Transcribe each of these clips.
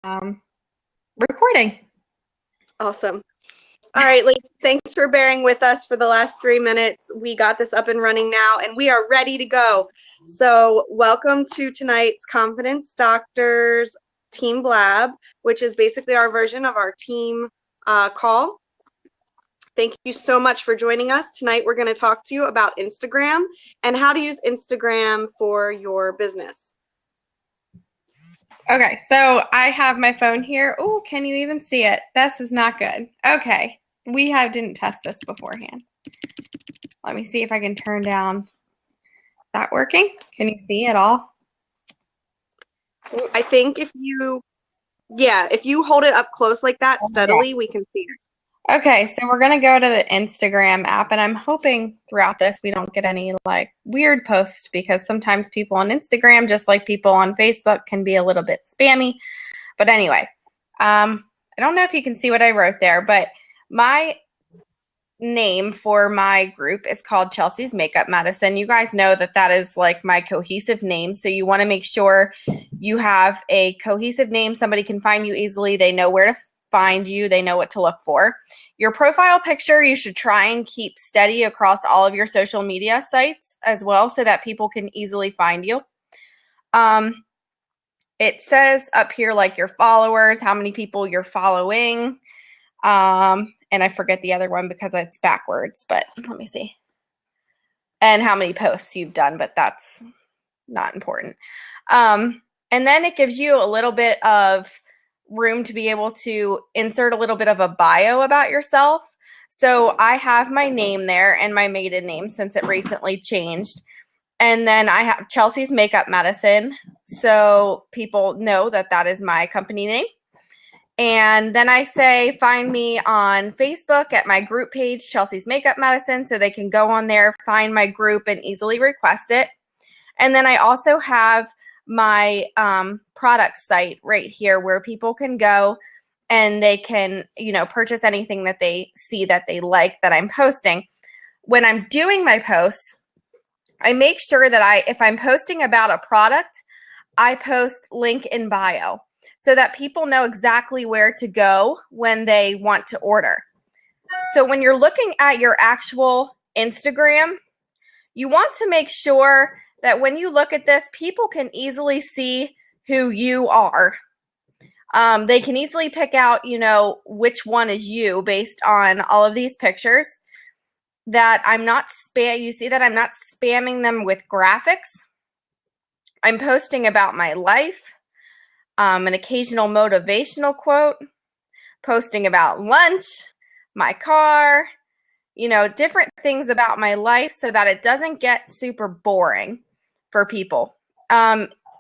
um, recording. Awesome. All right, ladies, thanks for bearing with us for the last 3 minutes. We got this up and running now, and we are ready to go. So welcome to tonight's Confidence Doctors Team Blab, which is basically our version of our team call. Thank you so much for joining us. Tonight, we're going to talk to you about Instagram and how to use Instagram for your business. Okay, so I have my phone here. Oh, can you even see it? This is not good. Okay, didn't test this beforehand. Let me see if I can turn down. Is that working? Can you see it all? I think if you hold it up close like that steadily, we can see it. Okay, so we're going to go to the Instagram app, and I'm hoping throughout this we don't get any like weird posts, because sometimes people on Instagram, just like people on Facebook, can be a little bit spammy. But anyway, I don't know if you can see what I wrote there, but my name for my group is called Chelsea's Makeup Medicine. You guys know that that is like my cohesive name, so you want to make sure you have a cohesive name. Somebody can find you easily. They know where to find you. They know what to look for. Your profile picture, you should try and keep steady across all of your social media sites as well, so that people can easily find you. It says up here like your followers, how many people you're following. And I forget the other one because it's backwards, but let me see. And how many posts you've done, but that's not important. And then it gives you a little bit of room to be able to insert a little bit of a bio about yourself. So I have my name there and my maiden name, since it recently changed. And then I have Chelsea's Makeup Medicine, so people know that that is my company name. And then I say, find me on Facebook at my group page, Chelsea's Makeup Medicine, so they can go on there, find my group, and easily request it. And then I also have my product site right here, where people can go and they can, purchase anything that they see that they like that I'm posting. When I'm doing my posts, I make sure that if I'm posting about a product, I post link in bio, so that people know exactly where to go when they want to order. So when you're looking at your actual Instagram, you want to make sure that when you look at this, people can easily see who you are. They can easily pick out, which one is you based on all of these pictures. That I'm not you see that I'm not spamming them with graphics. I'm posting about my life, an occasional motivational quote, posting about lunch, my car, different things about my life, so that it doesn't get super boring for people.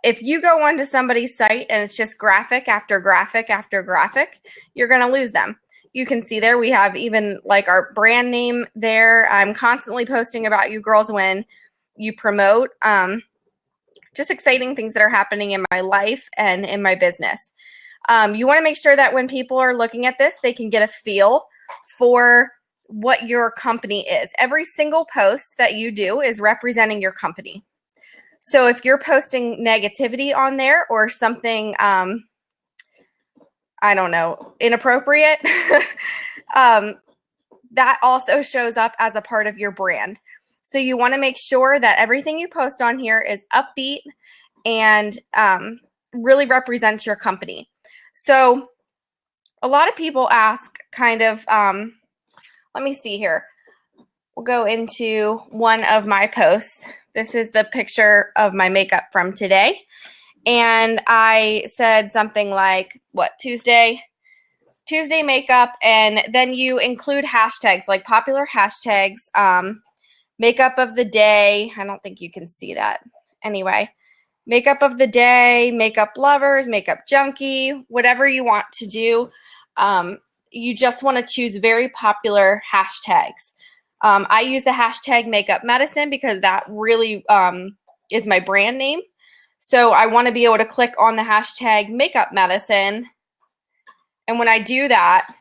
If you go onto somebody's site and it's just graphic after graphic after graphic, you're going to lose them. You can see there we have even like our brand name there. I'm constantly posting about you girls when you promote. Just exciting things that are happening in my life and in my business. You want to make sure that when people are looking at this, they can get a feel for what your company is. Every single post that you do is representing your company. So if you're posting negativity on there or something, I don't know, inappropriate, that also shows up as a part of your brand. So you want to make sure that everything you post on here is upbeat and really represents your company. So a lot of people ask kind of, let me see here. We'll go into one of my posts. This is the picture of my makeup from today. And I said something like, Tuesday makeup, and then you include hashtags, like popular hashtags, makeup of the day. I don't think you can see that. Anyway, makeup of the day, makeup lovers, makeup junkie, whatever you want to do. You just want to choose very popular hashtags. I use the hashtag makeup medicine because that really is my brand name. So I want to be able to click on the hashtag makeup medicine. And when I do that,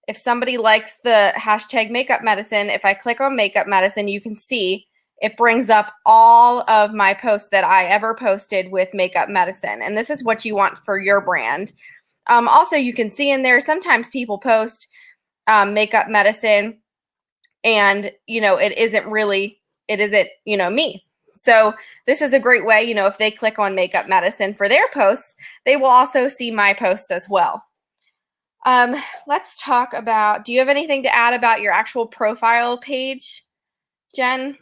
if somebody likes the hashtag makeup medicine, if I click on makeup medicine, you can see it brings up all of my posts that I ever posted with makeup medicine. And this is what you want for your brand. Also, you can see in there sometimes people post makeup medicine, and it isn't me. So this is a great way, if they click on makeup medicine for their posts, they will also see my posts as well. Let's talk about, do you have anything to add about your actual profile page, Jen?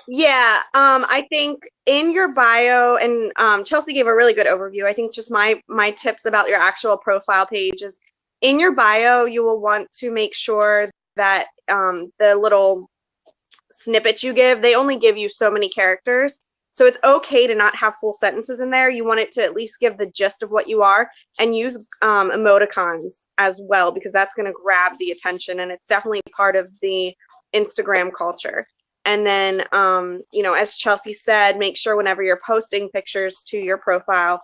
Yeah, I think in your bio, and Chelsea gave a really good overview. I think just my tips about your actual profile page is in your bio, you will want to make sure that the little snippets you give, they only give you so many characters. So it's okay to not have full sentences in there. You want it to at least give the gist of what you are, and use emoticons as well, because that's going to grab the attention, and it's definitely part of the Instagram culture. And then, as Chelsea said, make sure whenever you're posting pictures to your profile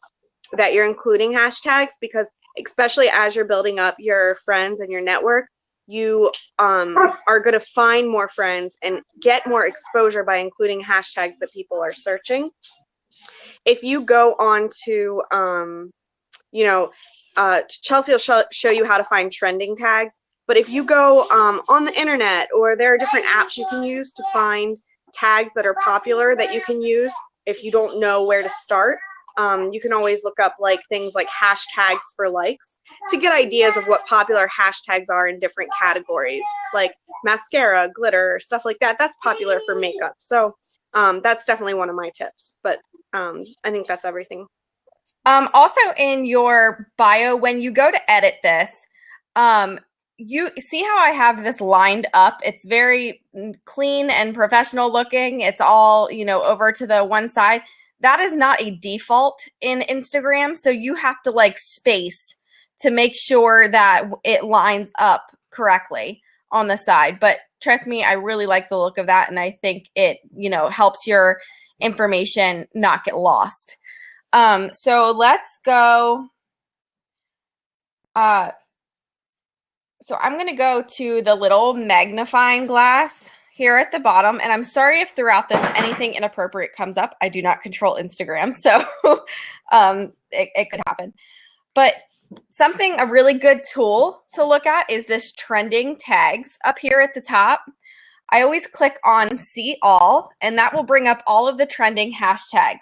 that you're including hashtags, because especially as you're building up your friends and your network, you are going to find more friends and get more exposure by including hashtags that people are searching. If you go on to, Chelsea will show you how to find trending tags. But if you go on the internet, or there are different apps you can use to find tags that are popular that you can use if you don't know where to start. You can always look up things like hashtags for likes to get ideas of what popular hashtags are in different categories, like mascara, glitter, stuff like that. That's popular for makeup. So that's definitely one of my tips. But I think that's everything. Also in your bio, when you go to edit this, you see how I have this lined up? It's very clean and professional looking. It's all, over to the one side. That is not a default in Instagram, so you have to space to make sure that it lines up correctly on the side. But trust me, I really like the look of that, and I think it, helps your information not get lost. So let's go. So I'm going to go to the little magnifying glass here at the bottom. And I'm sorry if throughout this anything inappropriate comes up. I do not control Instagram, so it could happen. But a really good tool to look at is this trending tags up here at the top. I always click on see all, and that will bring up all of the trending hashtags.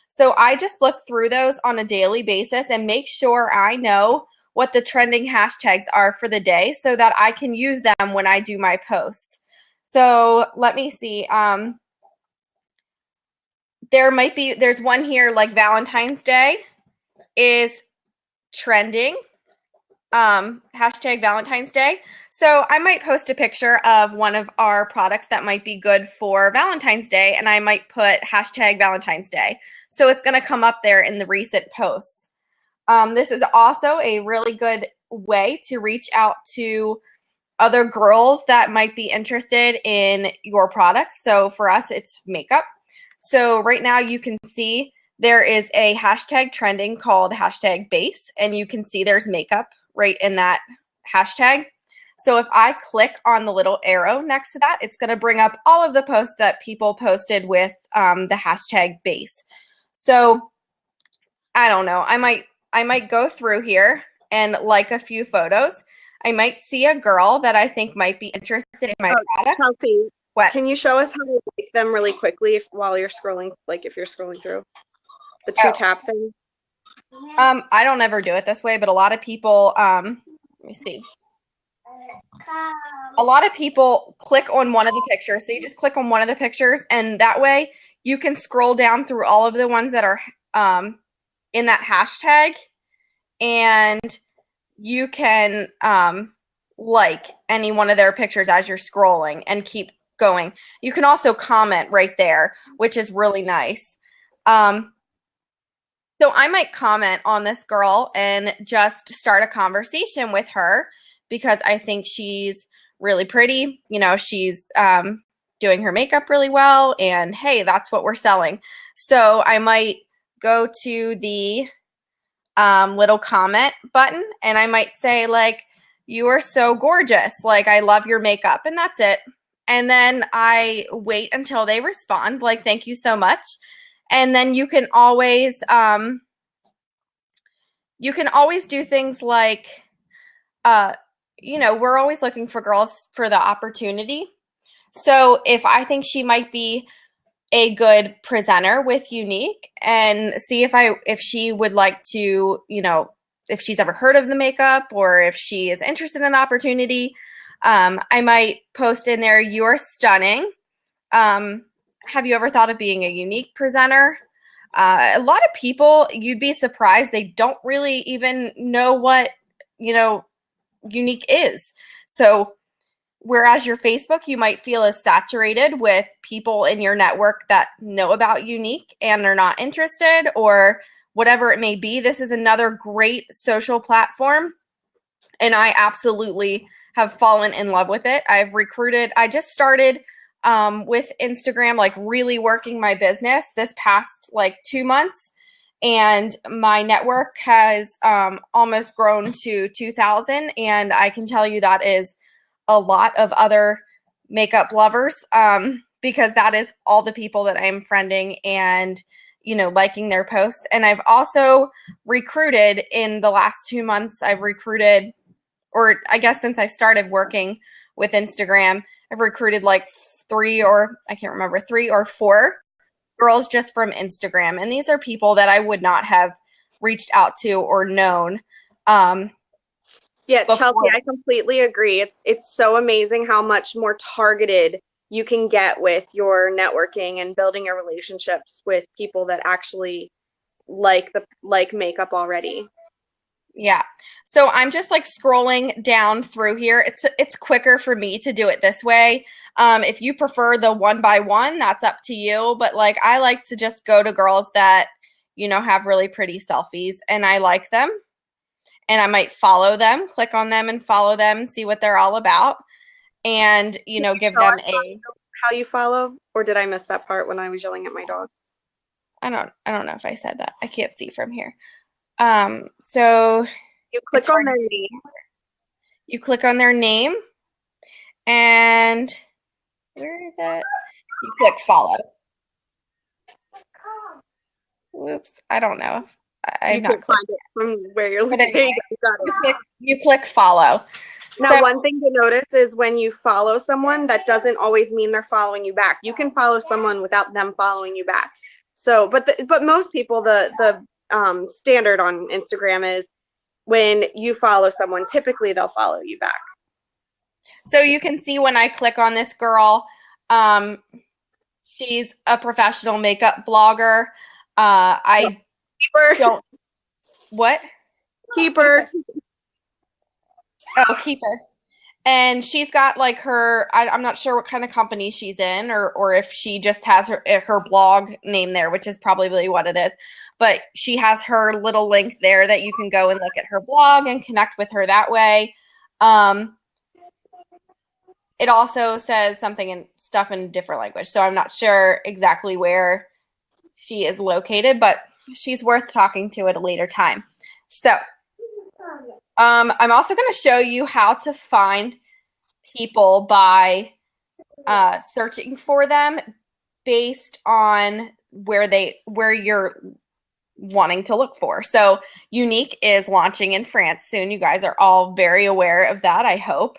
So I just look through those on a daily basis and make sure I know what the trending hashtags are for the day so that I can use them when I do my posts. So let me see. There's one here like Valentine's Day is trending, hashtag Valentine's Day. So I might post a picture of one of our products that might be good for Valentine's Day, and I might put hashtag Valentine's Day. So it's going to come up there in the recent posts. This is also a really good way to reach out to other girls that might be interested in your products. So for us, it's makeup. So right now you can see there is a hashtag trending called hashtag base, and you can see there's makeup right in that hashtag. So if I click on the little arrow next to that, it's going to bring up all of the posts that people posted with the hashtag base. So I don't know. I might go through here and like a few photos. I might see a girl that I think might be interested in my product. Chelsea, what? Can you show us how to like them really quickly while you're scrolling, if you're scrolling through the tap thing? I don't ever do it this way, but a lot of people, let me see. A lot of people click on one of the pictures. So you just click on one of the pictures, and that way you can scroll down through all of the ones that are in that hashtag, and you can like any one of their pictures as you're scrolling and keep going. You can also comment right there, which is really nice. So I might comment on this girl and just start a conversation with her because I think she's really pretty. She's doing her makeup really well, and hey, that's what we're selling. So I might go to the little comment button, and I might say you are so gorgeous. I love your makeup, and that's it. And then I wait until they respond, thank you so much. And then you can always, you can always do things like, we're always looking for girls for the opportunity. So if I think she might be a good presenter with Unique, and see if she would like to, if she's ever heard of the makeup or if she is interested in the opportunity, I might post in there, "You're stunning. Have you ever thought of being a Unique presenter?" A lot of people, you'd be surprised, they don't really even know what, Unique is. So whereas your Facebook, you might feel is saturated with people in your network that know about Unique and they're not interested, or whatever it may be. This is another great social platform, and I absolutely have fallen in love with it. I just started with Instagram, like really working my business this past like 2 months. And my network has almost grown to 2,000. And I can tell you that is a lot of other makeup lovers, because that is all the people that I'm friending and, liking their posts. And I've also recruited in the last 2 months, or I guess since I started working with Instagram, I've recruited like three or four girls just from Instagram. And these are people that I would not have reached out to or known. Yeah, Chelsea, I completely agree. It's so amazing how much more targeted you can get with your networking and building your relationships with people that actually like makeup already. Yeah. So I'm just like scrolling down through here. It's quicker for me to do it this way. If you prefer the one by one, that's up to you. But like I like to just go to girls that, have really pretty selfies and I like them. And I might follow them, click on them and follow them, see what they're all about. And, give them how you follow, or did I miss that part when I was yelling at my dog? I don't know if I said that. I can't see from here. So you click on their name. You click on their name, and where is it? You click follow. Whoops, I don't know. You can find it from where you're looking. Anyway, you click follow. Now, one thing to notice is when you follow someone, that doesn't always mean they're following you back. You can follow someone without them following you back. So, but most people, the standard on Instagram is when you follow someone, typically they'll follow you back. So you can see when I click on this girl, she's a professional makeup blogger. I don't. What? Keeper. Oh, Keeper. And she's got like I'm not sure what kind of company she's in, or if she just has her blog name there, which is probably what it is. But she has her little link there that you can go and look at her blog and connect with her that way. It also says stuff in a different language. So I'm not sure exactly where she is located, but she's worth talking to at a later time. So I'm also going to show you how to find people by searching for them based on where you're wanting to look for. So Unique is launching in France soon. You guys are all very aware of that, I hope.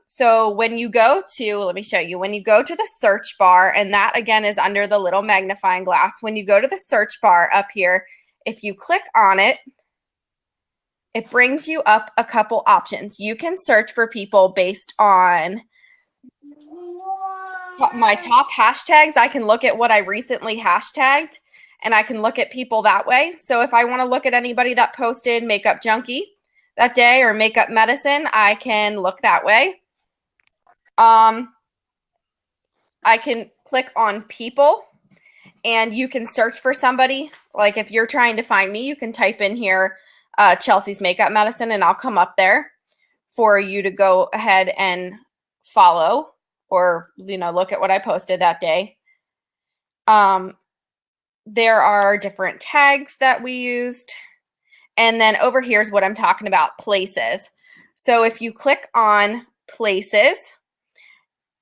So when you go to, let me show you, when you go to the search bar, and that again is under the little magnifying glass, when you go to the search bar up here, if you click on it, it brings you up a couple options. You can search for people based on my top hashtags. I can look at what I recently hashtagged, and I can look at people that way. So if I want to look at anybody that posted Makeup Junkie that day or Makeup Medicine, I can look that way. I can click on people, and you can search for somebody. Like if you're trying to find me, you can type in here Chelsea's Makeup Medicine, and I'll come up there for you to go ahead and follow or, look at what I posted that day. There are different tags that we used. And then over here is what I'm talking about, places. So if you click on places,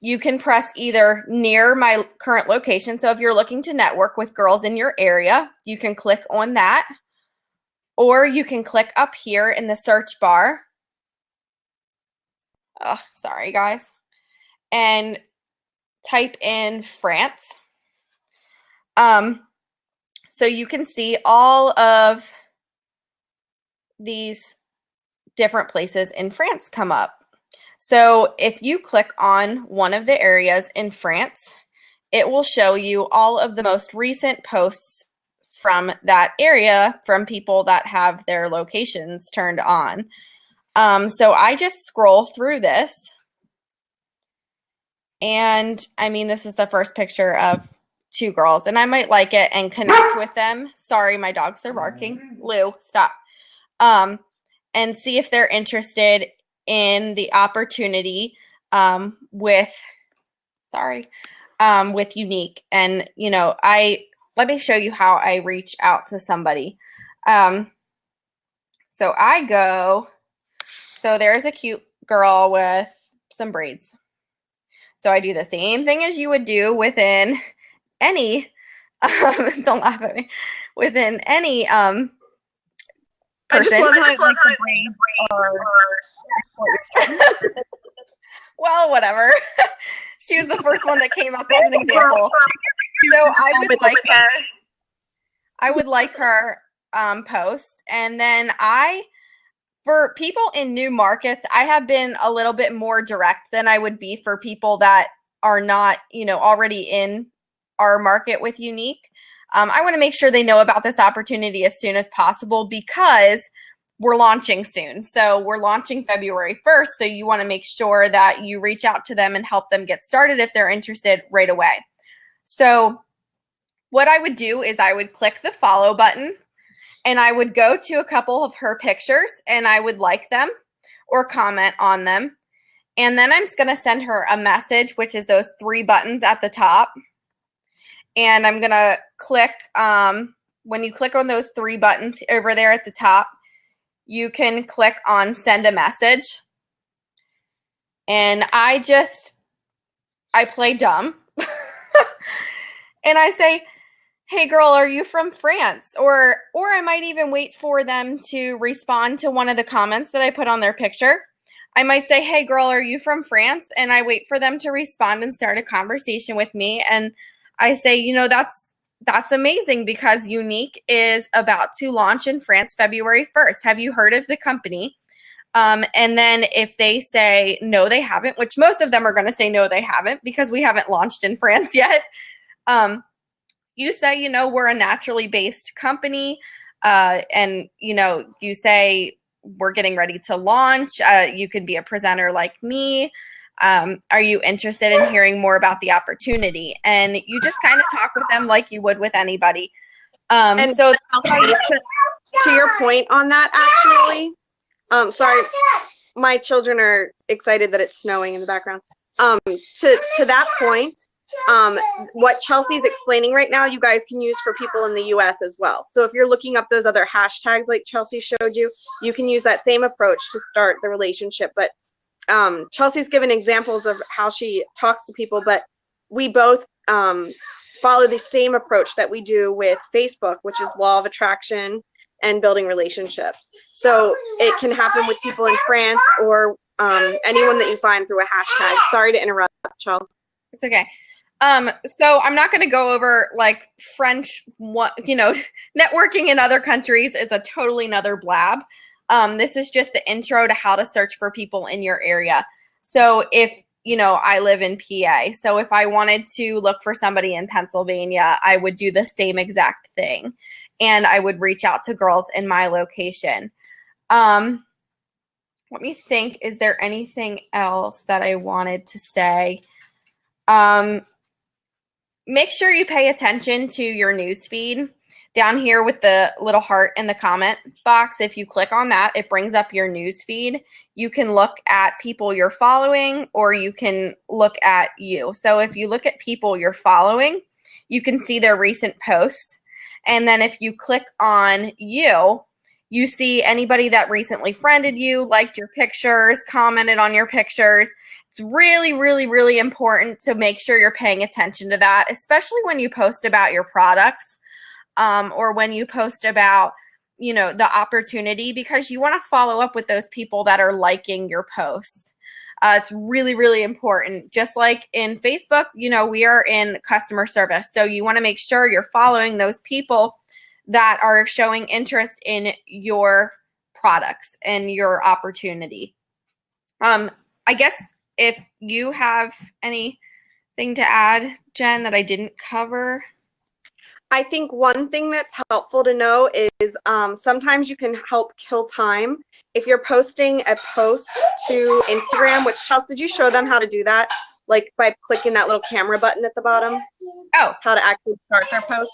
you can press either near my current location. So if you're looking to network with girls in your area, you can click on that. or you can click up here in the search bar. Oh, sorry guys. And type in France. So you can see all of these different places in France come up. So if you click on one of the areas in France, it will show you all of the most recent posts from that area from people that have their locations turned on. So I just scroll through this. And I mean, this is the first picture of two girls, and I might like it and connect with them. Sorry, my dogs are barking. Lou, stop. And see if they're interested in the opportunity with Unique. And, you know, let me show you how I reach out to somebody. So there's a cute girl with some braids. So I do the same thing as you would do within any, don't laugh at me, within any person. I just love how the braid Well, whatever. She was the first one that came up as an example. So I would like her post. And then for people in new markets, I have been a little bit more direct than I would be for people that are not, you know, already in our market with Unique. I want to make sure they know about this opportunity as soon as possible because we're launching soon. So we're launching February 1st. So you want to make sure that you reach out to them and help them get started if they're interested right away. So what I would do is I would click the follow button. And I would go to a couple of her pictures and I would like them or comment on them. And then I'm just going to send her a message, which is those 3 buttons at the top. And I'm going to click, when you click on those 3 buttons over there at the top, you can click on send a message. And I play dumb. And I say, hey girl, are you from France? Or I might even wait for them to respond to one of the comments that I put on their picture. I might say, hey girl, are you from France? And I wait for them to respond and start a conversation with me. And I say, you know, that's amazing because Unique is about to launch in France February 1st. Have you heard of the company? And then if they say no, they haven't, which most of them are going to say no, they haven't because we haven't launched in France yet. You say, you know, we're a naturally based company, and, you know, you say we're getting ready to launch. You could be a presenter like me. Are you interested in hearing more about the opportunity? And you just kind of talk with them like you would with anybody. And so to your point on that, actually, sorry, my children are excited that it's snowing in the background. To that point, what Chelsea's explaining right now, you guys can use for people in the US as well. So if you're looking up those other hashtags like Chelsea showed you, you can use that same approach to start the relationship. But Chelsea's given examples of how she talks to people, but we both follow the same approach that we do with Facebook, which is law of attraction and building relationships. So it can happen with people in France or anyone that you find through a hashtag. Sorry to interrupt, Chelsea. It's okay. So I'm not going to go over like French, you know, networking in other countries is a totally another blab. This is just the intro to how to search for people in your area. So if, you know, I live in PA, so if I wanted to look for somebody in Pennsylvania, I would do the same exact thing. And I would reach out to girls in my location. Let me think, is there anything else that I wanted to say? Make sure you pay attention to your newsfeed. Down here with the little heart in the comment box, if you click on that, it brings up your newsfeed. You can look at people you're following or you can look at you. So if you look at people you're following, you can see their recent posts. And then if you click on you see anybody that recently friended you, liked your pictures, commented on your pictures. It's really, really, really important to make sure you're paying attention to that, especially when you post about your products or when you post about, the opportunity, because you want to follow up with those people that are liking your posts. It's really, really important. Just like in Facebook, we are in customer service. So you want to make sure you're following those people that are showing interest in your products and your opportunity. I guess if you have anything to add, Jen, that I didn't cover. I think one thing that's helpful to know is sometimes you can help kill time. If you're posting a post to Instagram, which Chelsea, did you show them how to do that? Like by clicking that little camera button at the bottom? Oh. How to actually start their post?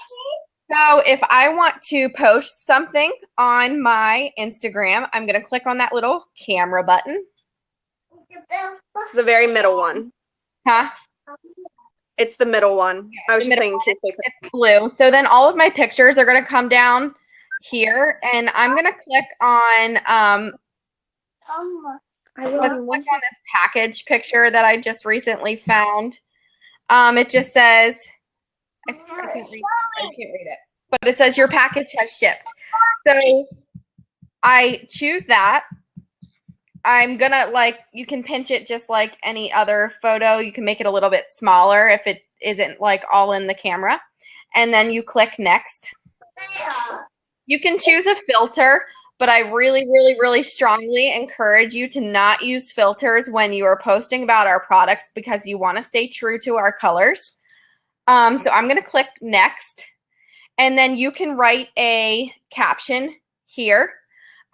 So if I want to post something on my Instagram, I'm going to click on that little camera button. It's the very middle one. Huh? It's the middle one. I was just saying. It's blue. So then all of my pictures are going to come down here, and I'm going to click on this package picture that I just recently found. It just says, I can't read it, but it says your package has shipped. So I choose that. I'm gonna, you can pinch it just like any other photo. You can make it a little bit smaller if it isn't like all in the camera. And then you click next. You can choose a filter, but I really, really, really strongly encourage you to not use filters when you are posting about our products, because you want to stay true to our colors. So I'm going to click next, and then you can write a caption here.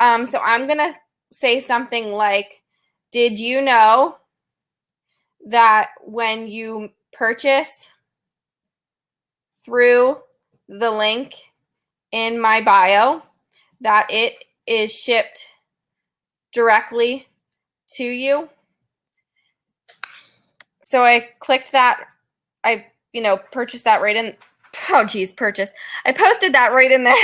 So I'm going to say something like, did you know that when you purchase through the link in my bio, that it is shipped directly to you? So I clicked that. I purchased that right in. Oh, geez, purchase. I posted that right in there.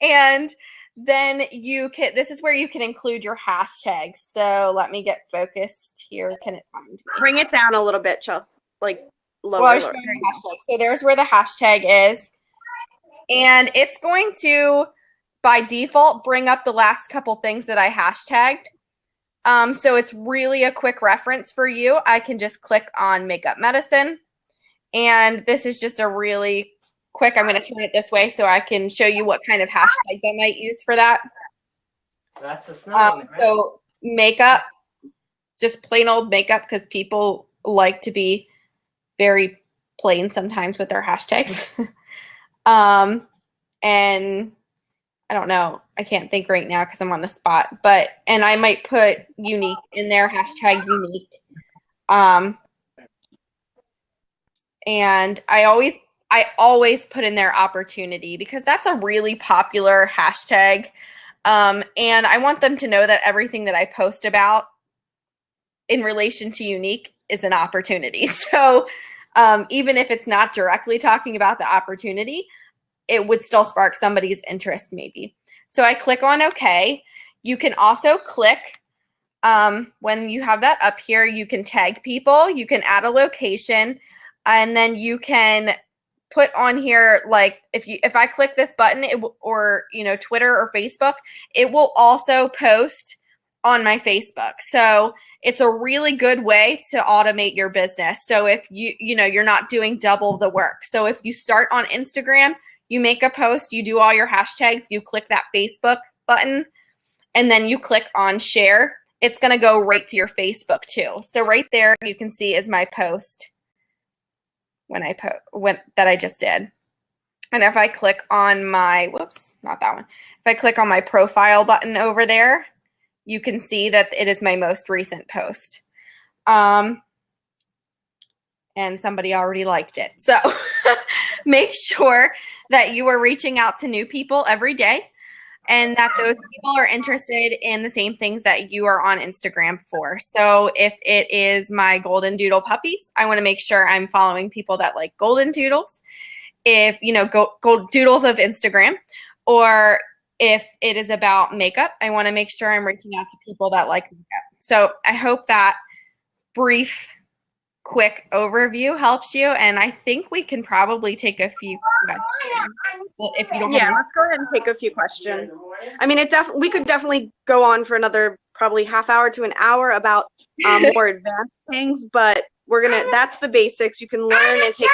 And then this is where you can include your hashtags. So let me get focused here. Can it find me? Bring it down a little bit, Chelsea. Like lower. Well, so there's where the hashtag is. And it's going to, by default, bring up the last couple things that I hashtagged. So it's really a quick reference for you. I can just click on makeup medicine. And this is just a really quick, I'm going to turn it this way so I can show you what kind of hashtags I might use for that. That's the snow. So makeup, just plain old makeup, because people like to be very plain sometimes with their hashtags. And I don't know, I can't think right now because I'm on the spot, and I might put unique in there, hashtag unique. And I always put in their opportunity, because that's a really popular hashtag. And I want them to know that everything that I post about in relation to unique is an opportunity. So even if it's not directly talking about the opportunity, it would still spark somebody's interest maybe. So I click on OK. You can also click, when you have that up here, you can tag people, you can add a location, and then you can put on here, like if I click this button, or Twitter or Facebook, it will also post on my Facebook. So it's a really good way to automate your business. So if you're not doing double the work. So if you start on Instagram, you make a post, you do all your hashtags, you click that Facebook button, and then you click on share. It's going to go right to your Facebook too. So right there you can see is my post that I just did. And if I click on my, not that one. If I click on my profile button over there, you can see that it is my most recent post. And somebody already liked it. So make sure that you are reaching out to new people every day, and that those people are interested in the same things that you are on Instagram for. So if it is my golden doodle puppies, I want to make sure I'm following people that like golden doodles. If, gold doodles of Instagram, or if it is about makeup, I want to make sure I'm reaching out to people that like makeup. So I hope that brief quick overview helps you, and I think we can probably take a few questions. If you don't Yeah, have let's go ahead and take a few questions. I mean, we could definitely go on for another probably half hour to an hour about more advanced things, but that's the basics. You can learn and take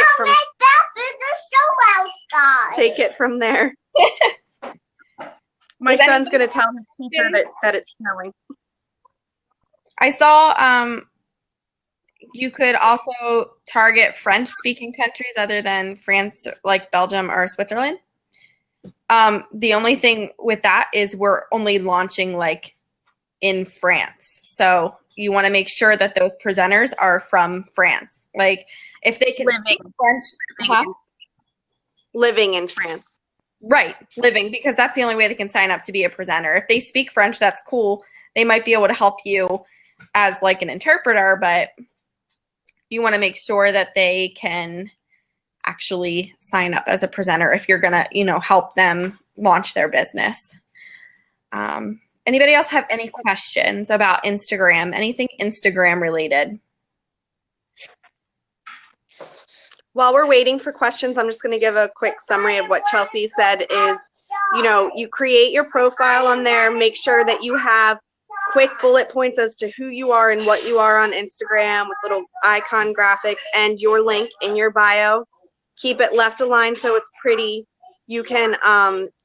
it from there. My son's going to tell his teacher that it's snowing. I saw you could also target French-speaking countries other than France, like Belgium or Switzerland. The only thing with that is we're only launching like in France. So you want to make sure that those presenters are from France. Like if they can speak French. Living in France. Right, living, because that's the only way they can sign up to be a presenter. If they speak French, that's cool. They might be able to help you as like an interpreter, but you want to make sure that they can actually sign up as a presenter if you're going to, help them launch their business. Anybody else have any questions about Instagram? Anything Instagram related? While we're waiting for questions, I'm just going to give a quick summary of what Chelsea said is, you create your profile on there, make sure that you have quick bullet points as to who you are and what you are on Instagram with little icon graphics and your link in your bio. Keep it left aligned so it's pretty. You can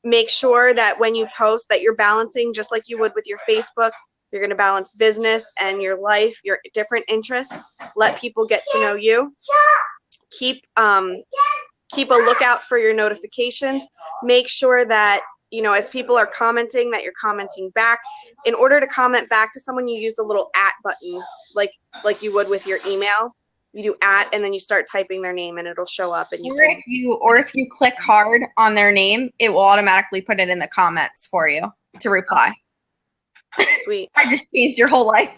make sure that when you post that you're balancing just like you would with your Facebook. You're going to balance business and your life, your different interests. Let people get to know you. Keep a lookout for your notifications. Make sure that, as people are commenting, that you're commenting back. In order to comment back to someone, you use the little @ button, like you would with your email. You do @ and then you start typing their name and it'll show up. And if you click hard on their name, it will automatically put it in the comments for you to reply. Sweet. I just changed your whole life.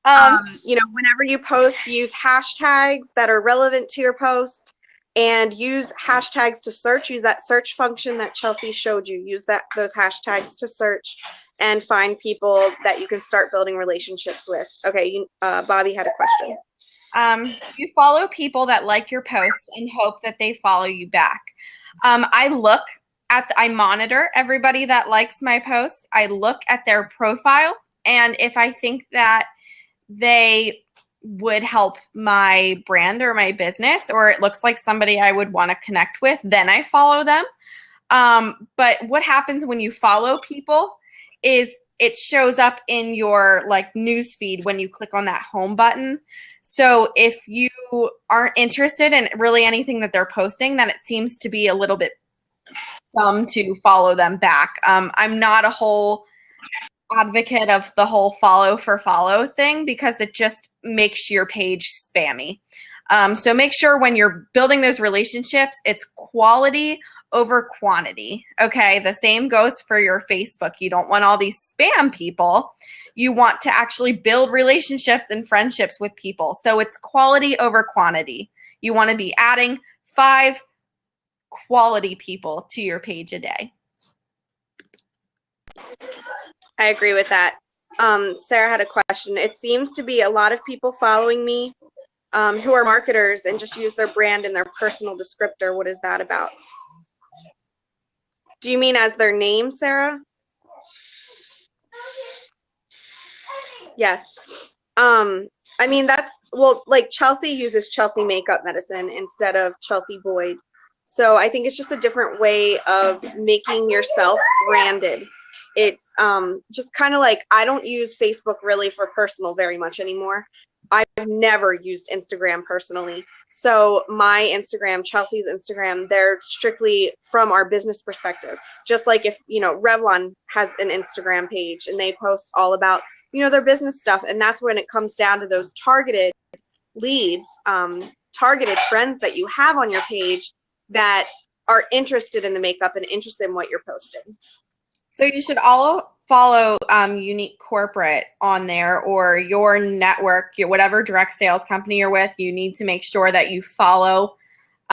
Whenever you post, use hashtags that are relevant to your post and use hashtags to search. Use that search function that Chelsea showed you. Use those hashtags to search and find people that you can start building relationships with. Okay, Bobby had a question. You follow people that like your posts and hope that they follow you back. I monitor everybody that likes my posts. I look at their profile, and if I think that they would help my brand or my business, or it looks like somebody I would want to connect with, then I follow them. But what happens when you follow people is it shows up in your like newsfeed when you click on that home button. So if you aren't interested in really anything that they're posting, then it seems to be a little bit dumb to follow them back. I'm not a whole advocate of the whole follow for follow thing because it just makes your page spammy. So make sure when you're building those relationships, it's quality over quantity. Okay, the same goes for your Facebook. You don't want all these spam people. You want to actually build relationships and friendships with people. So it's quality over quantity. You want to be adding 5 quality people to your page a day. I agree with that. Sarah had a question. It seems to be a lot of people following me who are marketers and just use their brand and their personal descriptor. What is that about? Do you mean as their name, Sarah? Yes. I mean, like Chelsea uses Chelsea Makeup Medicine instead of Chelsea Boyd. So I think it's just a different way of making yourself branded. It's just kind of like, I don't use Facebook really for personal very much anymore. I've never used Instagram personally. So my Instagram, Chelsea's Instagram, they're strictly from our business perspective. Just like if, Revlon has an Instagram page and they post all about, their business stuff. And that's when it comes down to those targeted leads, targeted friends that you have on your page that are interested in the makeup and interested in what you're posting. So you should all follow Unique Corporate on there, or your network, whatever direct sales company you're with. You need to make sure that you follow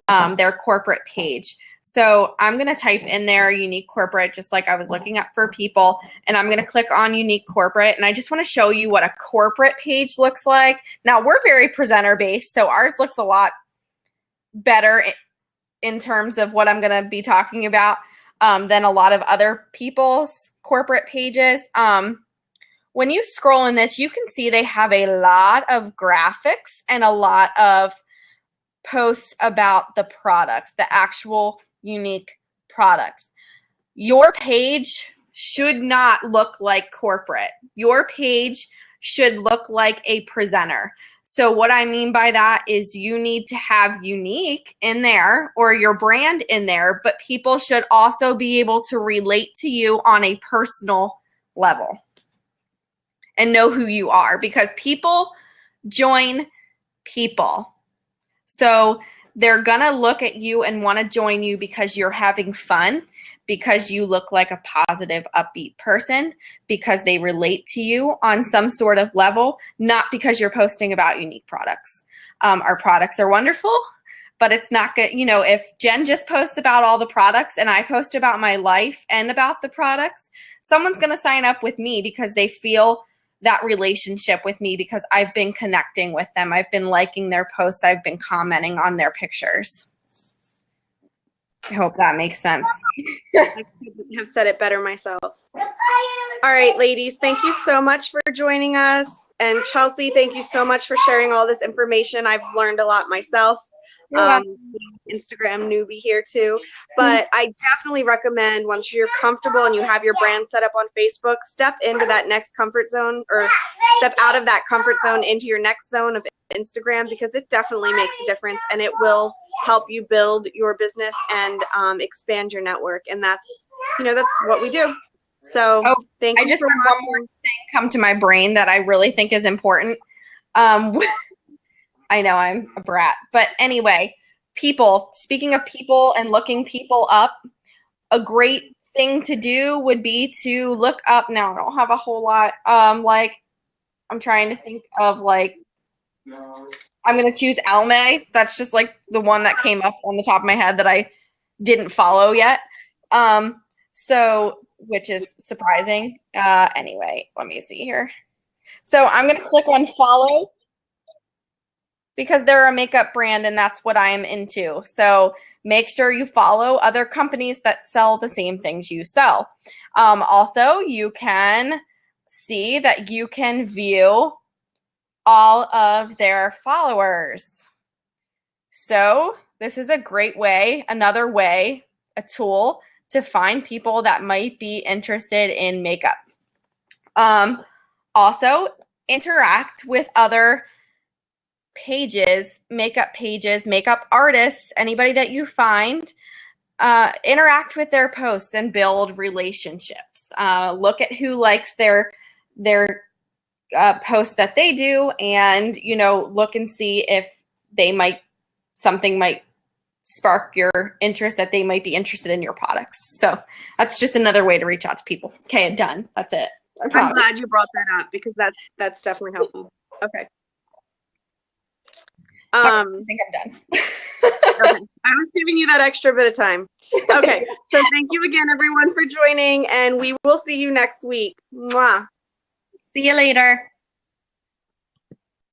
their corporate page. So I'm going to type in there unique corporate, just like I was looking up for people, and I'm going to click on unique corporate. And I just want to show you what a corporate page looks like. Now, we're very presenter based, so ours looks a lot better in terms of what I'm going to be talking about than a lot of other people's corporate pages. When you scroll in this, you can see they have a lot of graphics and a lot of posts about the products, the actual unique products. Your page should not look like corporate. Your page should look like a presenter. So what I mean by that is you need to have unique in there or your brand in there, but people should also be able to relate to you on a personal level and know who you are, because people join people. So they're going to look at you and want to join you because you're having fun, because you look like a positive, upbeat person, because they relate to you on some sort of level, not because you're posting about unique products. Our products are wonderful, but it's not good. You know, if Jen just posts about all the products and I post about my life and about the products, someone's going to sign up with me because they feel that relationship with me, because I've been connecting with them. I've been liking their posts. I've been commenting on their pictures. I hope that makes sense. I couldn't have said it better myself. All right, ladies, thank you so much for joining us. And Chelsea, thank you so much for sharing all this information. I've learned a lot myself. Instagram newbie here too, but I definitely recommend, once you're comfortable and you have your brand set up on Facebook, step into that next comfort zone, or step out of that comfort zone into your next zone of Instagram, because it definitely makes a difference and it will help you build your business and expand your network. And that's, that's what we do. So thank you. I just have one more thing come to my brain that I really think is important. I know I'm a brat, but anyway, people, speaking of people and looking people up, a great thing to do would be to look up, now I don't have a whole lot, like, I'm trying to think of, like, I'm going to choose Alme. That's just like the one that came up on the top of my head that I didn't follow yet. So, which is surprising. Anyway, let me see here. So I'm going to click on follow, because they're a makeup brand and that's what I'm into. So make sure you follow other companies that sell the same things you sell. Also, you can see that you can view all of their followers. So this is a great way, another way, a tool to find people that might be interested in makeup. Also, interact with other pages, makeup artists, anybody that you find, interact with their posts and build relationships. Look at who likes their posts that they do, and look and see if something might spark your interest, that they might be interested in your products. So that's just another way to reach out to people. Okay, done. That's it. I'm glad you brought that up, because that's definitely helpful. Okay. I think I'm done. Okay. I was giving you that extra bit of time. Okay. So thank you again, everyone, for joining, and we will see you next week. Mwah. See you later.